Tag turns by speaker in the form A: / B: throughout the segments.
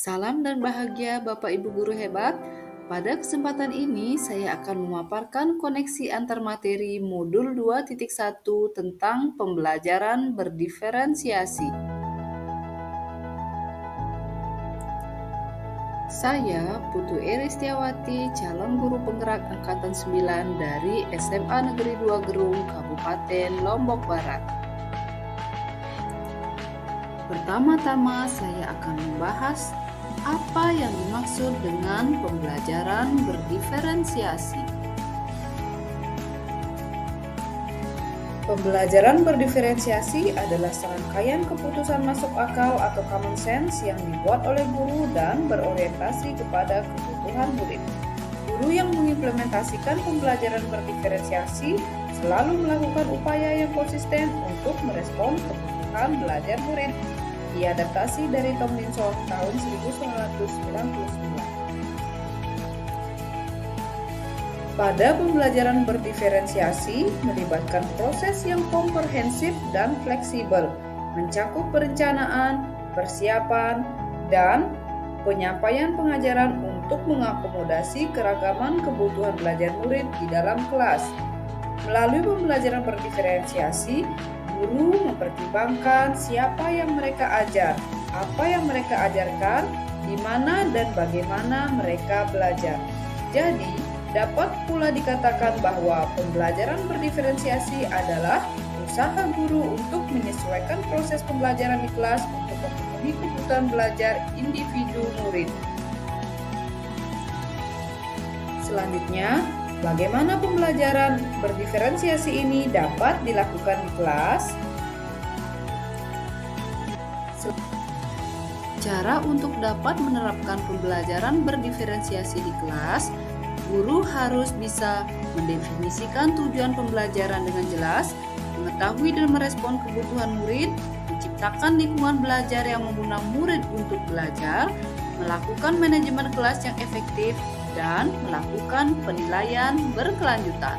A: Salam dan bahagia Bapak Ibu guru hebat. Pada kesempatan ini saya akan memaparkan koneksi antar materi modul 2.1 tentang pembelajaran berdiferensiasi. Saya Putu Eristiawati, calon guru penggerak angkatan 9 dari SMA Negeri 2 Gerung, Kabupaten Lombok Barat. Pertama-tama saya akan membahas apa yang dimaksud dengan pembelajaran berdiferensiasi. Pembelajaran berdiferensiasi adalah serangkaian keputusan masuk akal atau common sense yang dibuat oleh guru dan berorientasi kepada kebutuhan murid. Guru yang mengimplementasikan pembelajaran berdiferensiasi selalu melakukan upaya yang konsisten untuk merespon kebutuhan belajar murid. Diadaptasi dari Tomlinson tahun 1999. Pada pembelajaran berdiferensiasi melibatkan proses yang komprehensif dan fleksibel, mencakup perencanaan, persiapan, dan penyampaian pengajaran untuk mengakomodasi keragaman kebutuhan belajar murid di dalam kelas. Melalui pembelajaran berdiferensiasi, guru mempertimbangkan siapa yang mereka ajar, apa yang mereka ajarkan, di mana dan bagaimana mereka belajar. Jadi, dapat pula dikatakan bahwa pembelajaran berdiferensiasi adalah usaha guru untuk menyesuaikan proses pembelajaran di kelas untuk memenuhi kebutuhan belajar individu murid. Selanjutnya, bagaimana pembelajaran berdiferensiasi ini dapat dilakukan di kelas? Cara untuk dapat menerapkan pembelajaran berdiferensiasi di kelas, guru harus bisa mendefinisikan tujuan pembelajaran dengan jelas, mengetahui dan merespon kebutuhan murid, menciptakan lingkungan belajar yang mengundang murid untuk belajar, melakukan manajemen kelas yang efektif, dan melakukan penilaian berkelanjutan.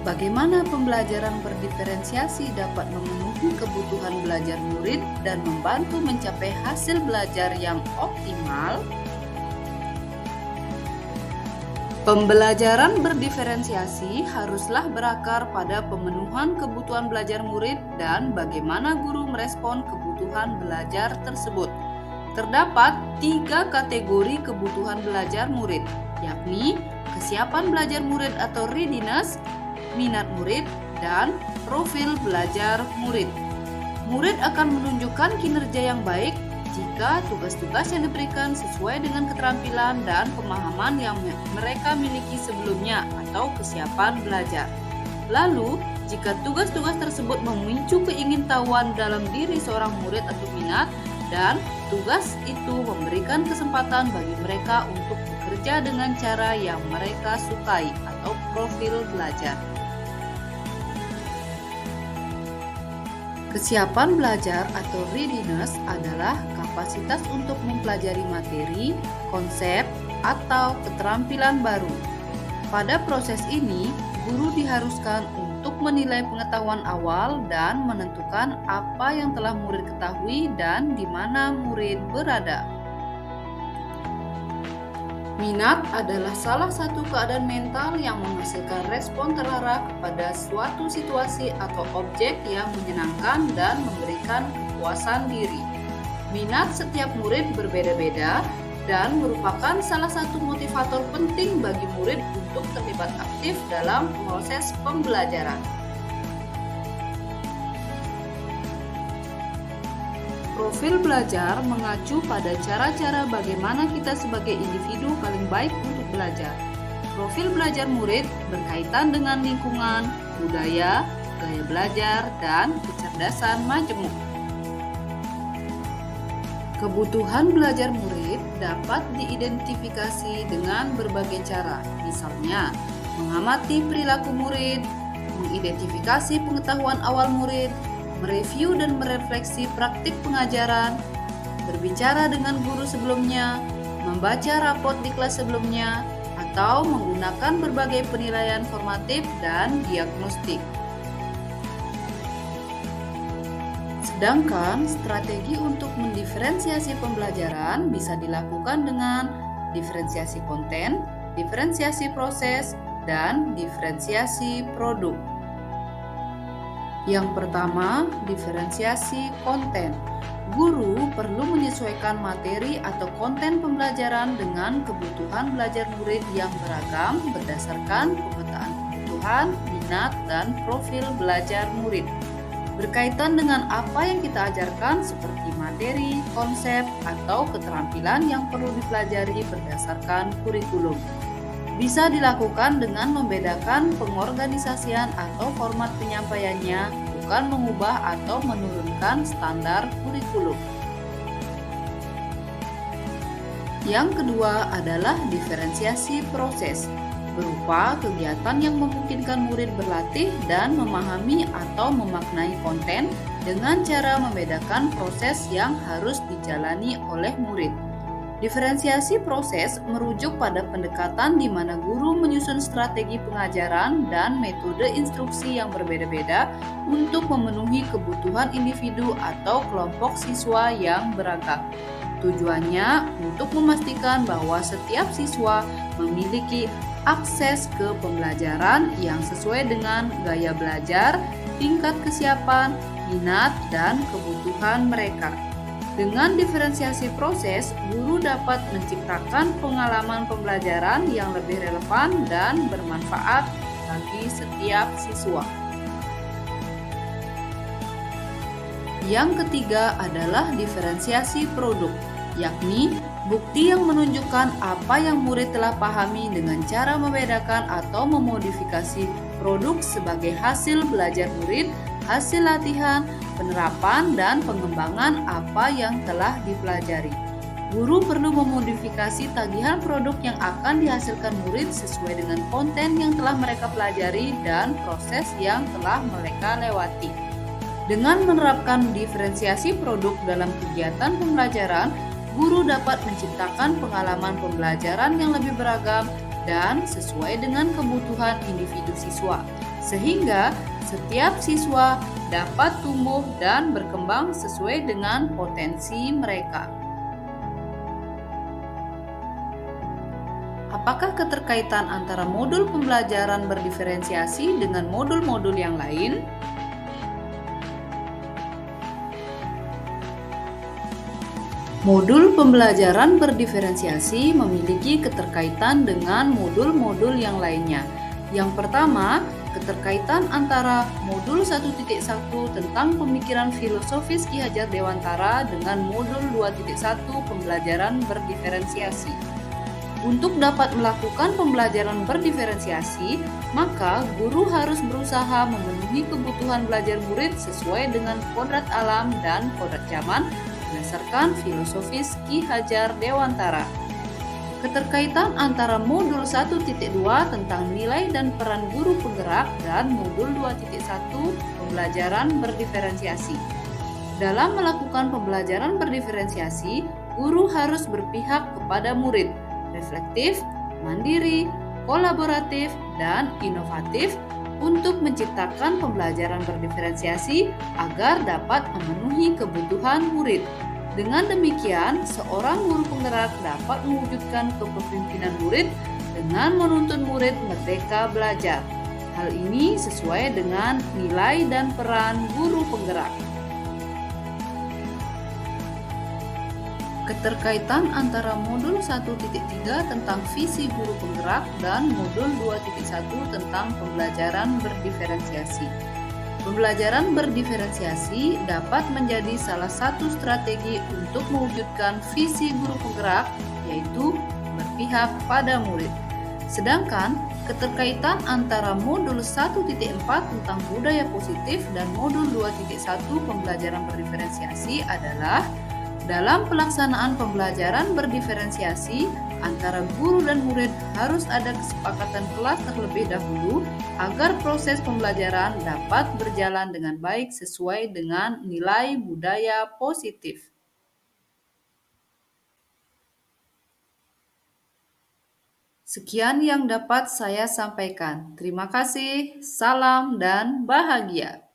A: Bagaimana pembelajaran berdiferensiasi dapat memenuhi kebutuhan belajar murid dan membantu mencapai hasil belajar yang optimal? Pembelajaran berdiferensiasi haruslah berakar pada pemenuhan kebutuhan belajar murid dan bagaimana guru merespon kebutuhan belajar tersebut. Terdapat 3 kategori kebutuhan belajar murid, yakni kesiapan belajar murid atau readiness, minat murid, dan profil belajar murid. Murid akan menunjukkan kinerja yang baik jika tugas-tugas yang diberikan sesuai dengan keterampilan dan pemahaman yang mereka miliki sebelumnya atau kesiapan belajar. Lalu, jika tugas-tugas tersebut memicu keingintahuan dalam diri seorang murid atau minat, dan tugas itu memberikan kesempatan bagi mereka untuk bekerja dengan cara yang mereka sukai atau profil belajar. Kesiapan belajar atau readiness adalah kapasitas untuk mempelajari materi, konsep, atau keterampilan baru. Pada proses ini, guru diharuskan untuk menilai pengetahuan awal dan menentukan apa yang telah murid ketahui dan di mana murid berada. Minat adalah salah satu keadaan mental yang menghasilkan respon terarah kepada suatu situasi atau objek yang menyenangkan dan memberikan kepuasan diri. Minat setiap murid berbeda-beda dan merupakan salah satu motivator penting bagi murid untuk terlibat aktif dalam proses pembelajaran. Profil belajar mengacu pada cara-cara bagaimana kita sebagai individu paling baik untuk belajar. Profil belajar murid berkaitan dengan lingkungan, budaya, gaya belajar, dan kecerdasan majemuk. Kebutuhan belajar murid dapat diidentifikasi dengan berbagai cara, misalnya mengamati perilaku murid, mengidentifikasi pengetahuan awal murid, mereview dan merefleksi praktik pengajaran, berbicara dengan guru sebelumnya, membaca raport di kelas sebelumnya, atau menggunakan berbagai penilaian formatif dan diagnostik. Sedangkan strategi untuk mendiferensiasi pembelajaran bisa dilakukan dengan diferensiasi konten, diferensiasi proses, dan diferensiasi produk. Yang pertama, diferensiasi konten. Guru perlu menyesuaikan materi atau konten pembelajaran dengan kebutuhan belajar murid yang beragam berdasarkan pemetaan kebutuhan, minat, dan profil belajar murid. Berkaitan dengan apa yang kita ajarkan seperti materi, konsep, atau keterampilan yang perlu dipelajari berdasarkan kurikulum. Bisa dilakukan dengan membedakan pengorganisasian atau format penyampaiannya, bukan mengubah atau menurunkan standar kurikulum. Yang kedua adalah diferensiasi proses, berupa kegiatan yang memungkinkan murid berlatih dan memahami atau memaknai konten dengan cara membedakan proses yang harus dijalani oleh murid. Diferensiasi proses merujuk pada pendekatan di mana guru menyusun strategi pengajaran dan metode instruksi yang berbeda-beda untuk memenuhi kebutuhan individu atau kelompok siswa yang beragam. Tujuannya untuk memastikan bahwa setiap siswa memiliki akses ke pembelajaran yang sesuai dengan gaya belajar, tingkat kesiapan, minat, dan kebutuhan mereka. Dengan diferensiasi proses, guru dapat menciptakan pengalaman pembelajaran yang lebih relevan dan bermanfaat bagi setiap siswa. Yang ketiga adalah diferensiasi produk, yakni bukti yang menunjukkan apa yang murid telah pahami dengan cara membedakan atau memodifikasi produk sebagai hasil belajar murid, hasil latihan, penerapan, dan pengembangan apa yang telah dipelajari. Guru perlu memodifikasi tagihan produk yang akan dihasilkan murid sesuai dengan konten yang telah mereka pelajari dan proses yang telah mereka lewati. Dengan menerapkan diferensiasi produk dalam kegiatan pembelajaran, guru dapat menciptakan pengalaman pembelajaran yang lebih beragam dan sesuai dengan kebutuhan individu siswa, sehingga setiap siswa dapat tumbuh dan berkembang sesuai dengan potensi mereka. Apakah keterkaitan antara modul pembelajaran berdiferensiasi dengan modul-modul yang lain? Modul pembelajaran berdiferensiasi memiliki keterkaitan dengan modul-modul yang lainnya. Yang pertama, keterkaitan antara modul 1.1 tentang pemikiran filosofis Ki Hajar Dewantara dengan modul 2.1 pembelajaran berdiferensiasi. Untuk dapat melakukan pembelajaran berdiferensiasi, maka guru harus berusaha memenuhi kebutuhan belajar murid sesuai dengan kodrat alam dan kodrat zaman berdasarkan filosofis Ki Hajar Dewantara. Keterkaitan antara modul 1.2 tentang nilai dan peran guru penggerak dan modul 2.1 pembelajaran berdiferensiasi. Dalam melakukan pembelajaran berdiferensiasi, guru harus berpihak kepada murid, reflektif, mandiri, kolaboratif, dan inovatif untuk menciptakan pembelajaran berdiferensiasi agar dapat memenuhi kebutuhan murid. Dengan demikian, seorang guru penggerak dapat mewujudkan kepemimpinan murid dengan menuntun murid merdeka belajar. Hal ini sesuai dengan nilai dan peran guru penggerak. Keterkaitan antara modul 1.3 tentang visi guru penggerak dan modul 2.1 tentang pembelajaran berdiferensiasi. Pembelajaran berdiferensiasi dapat menjadi salah satu strategi untuk mewujudkan visi guru penggerak, yaitu berpihak pada murid. Sedangkan keterkaitan antara modul 1.4 tentang budaya positif dan modul 2.1 pembelajaran berdiferensiasi adalah dalam pelaksanaan pembelajaran berdiferensiasi antara guru dan murid harus ada kesepakatan kelas terlebih dahulu agar proses pembelajaran dapat berjalan dengan baik sesuai dengan nilai budaya positif. Sekian yang dapat saya sampaikan. Terima kasih, salam, dan bahagia.